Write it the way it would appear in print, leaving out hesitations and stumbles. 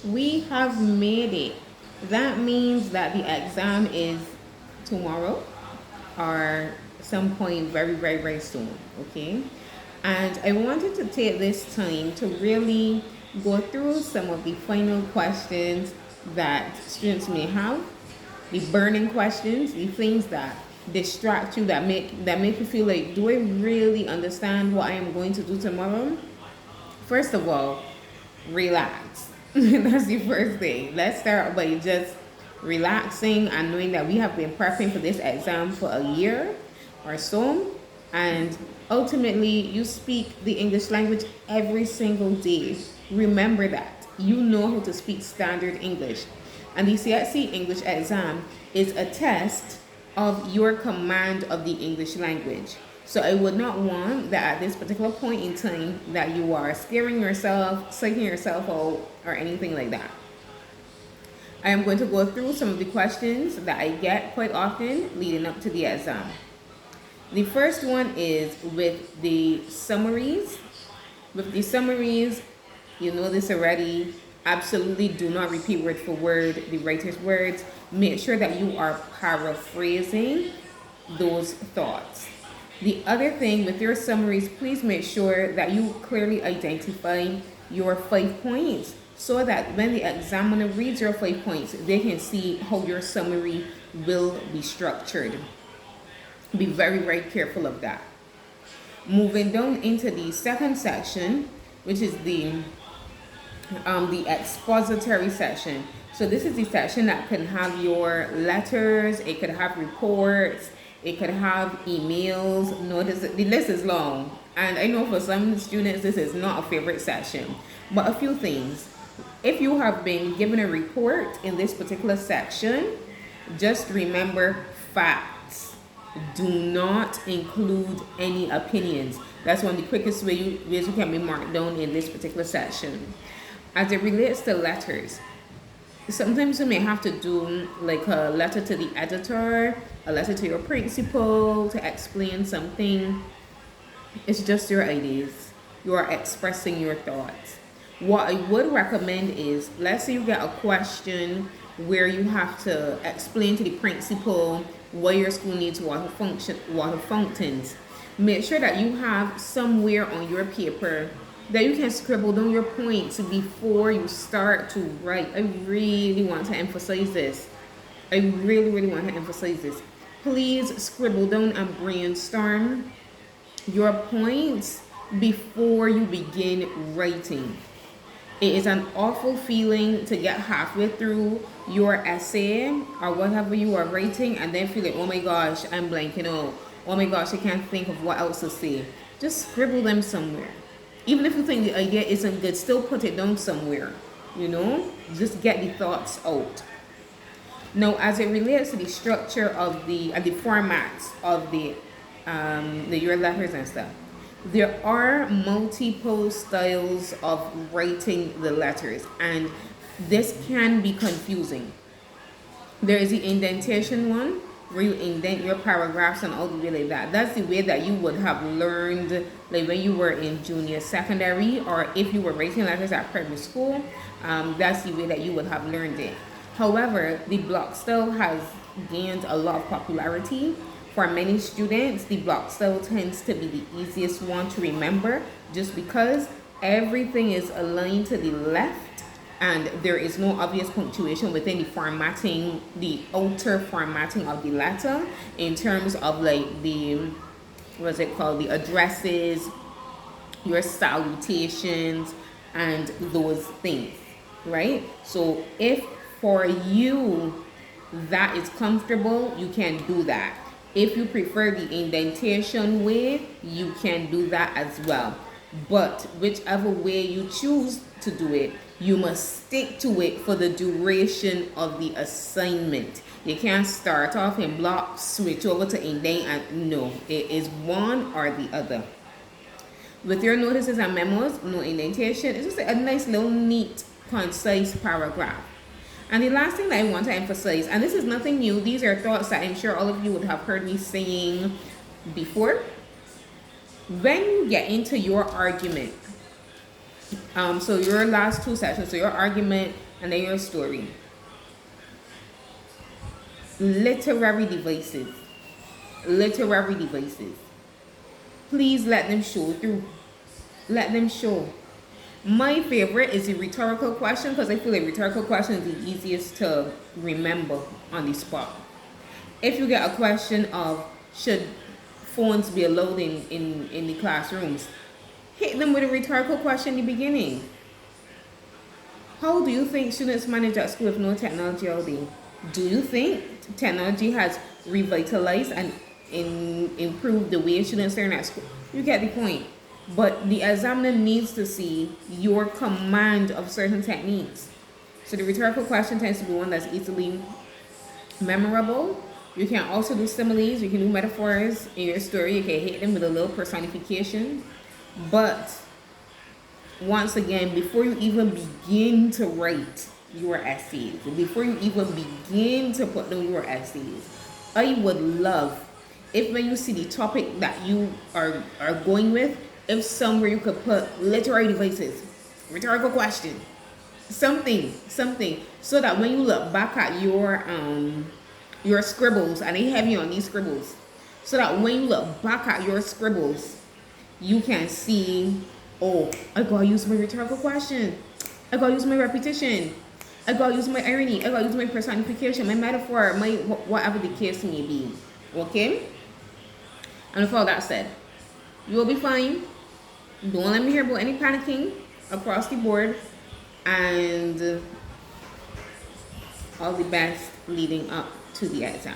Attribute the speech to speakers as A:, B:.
A: We have made it. That means that the exam is tomorrow or some point very, very, very soon. Okay. And I wanted to take this time to really go through some of the final questions that students may have, the burning questions, the things that distract you, that make you feel like, do I really understand what I am going to do tomorrow? First of all, relax. That's the first thing. Let's start by just relaxing and knowing that we have been prepping for this exam for a year or so. And ultimately, you speak the English language every single day. Remember that. You know how to speak standard English. And the CSEC English exam is a test of your command of the English language. So I would not want that at this particular point in time that you are scaring yourself, psyching yourself out, or anything like that. I am going to go through some of the questions that I get quite often leading up to the exam. The first one is with the summaries. With the summaries, you know this already. Absolutely do not repeat word for word the writer's words. Make sure that you are paraphrasing those thoughts. The other thing with your summaries, please make sure that you clearly identify your 5 points so that when the examiner reads your 5 points, they can see how your summary will be structured. Be very, very careful of that. Moving down into the second section, which is the expository section. So this is the section that can have your letters, it could have reports, it could have emails. Notice the list is long, and I know for some students this is not a favorite section, but a few things. If you have been given a report in this particular section, just remember facts. Do not include any opinions. That's one of the quickest ways you can be marked down in this particular section. As it relates to letters, sometimes you may have to do like a letter to the editor, a letter to your principal to explain something. It's just your ideas. You are expressing your thoughts. What I would recommend is, let's say you get a question where you have to explain to the principal why your school needs water fountains. Make sure that you have somewhere on your paper that you can scribble down your points before you start to write. I really want to emphasize this. I really, really want to emphasize this. Please scribble down and brainstorm your points before you begin writing. It is an awful feeling to get halfway through your essay or whatever you are writing and then feel like, oh my gosh, I'm blanking out. Oh my gosh, I can't think of what else to say. Just scribble them somewhere. Even if you think the idea isn't good, still put it down somewhere. Just get the thoughts out. Now, as it relates to the structure of the formats of the your letters and stuff, there are multiple styles of writing the letters, and this can be confusing. There is the indentation one, where you indent your paragraphs and all the way like that. That's the way that you would have learned, like when you were in junior secondary, or if you were writing letters at primary school. That's the way that you would have learned it. However, the block style has gained a lot of popularity. For many students, the block style tends to be the easiest one to remember, just because everything is aligned to the left and there is no obvious punctuation within the outer formatting of the letter, in terms of like the addresses, your salutations, and those things, right? So if for you that is comfortable, you can do that. If you prefer the indentation way, you can do that as well. But whichever way you choose to do it, you must stick to it for the duration of the assignment. You can't start off in block, switch over to indent, and no, it is one or the other. With your notices and memos, no indentation. It's just a nice little neat, concise paragraph. And the last thing that I want to emphasize, and this is nothing new, these are thoughts that I'm sure all of you would have heard me saying before. When you get into your argument, So your last two sessions, so your argument and then your story. Literary devices. Literary devices. Please let them show through. Let them show. My favorite is the rhetorical question because I feel like rhetorical question is the easiest to remember on the spot. If you get a question of should phones be allowed in the classrooms, hit them with a rhetorical question in the beginning. How do you think students manage at school with no technology all day? Do you think technology has revitalized and improved the way students learn at school? You get the point. But the examiner needs to see your command of certain techniques. So the rhetorical question tends to be one that's easily memorable. You can also do similes, you can do metaphors in your story, you can hit them with a little personification. But once again, before you even begin to write your essays, before you even begin to put down your essays, I would love if when you see the topic that you are going with, if somewhere you could put literary devices, rhetorical question, something, so that when you look back at your scribbles, and they have you on these scribbles, so that when you look back at your scribbles, you can see, oh, I gotta use my rhetorical question, I gotta use my repetition, I gotta use my irony, I gotta use my personification, my metaphor, my whatever the case may be. Okay? And with all that said, you will be fine. Don't let me hear about any panicking across the board, and all the best leading up to the exam.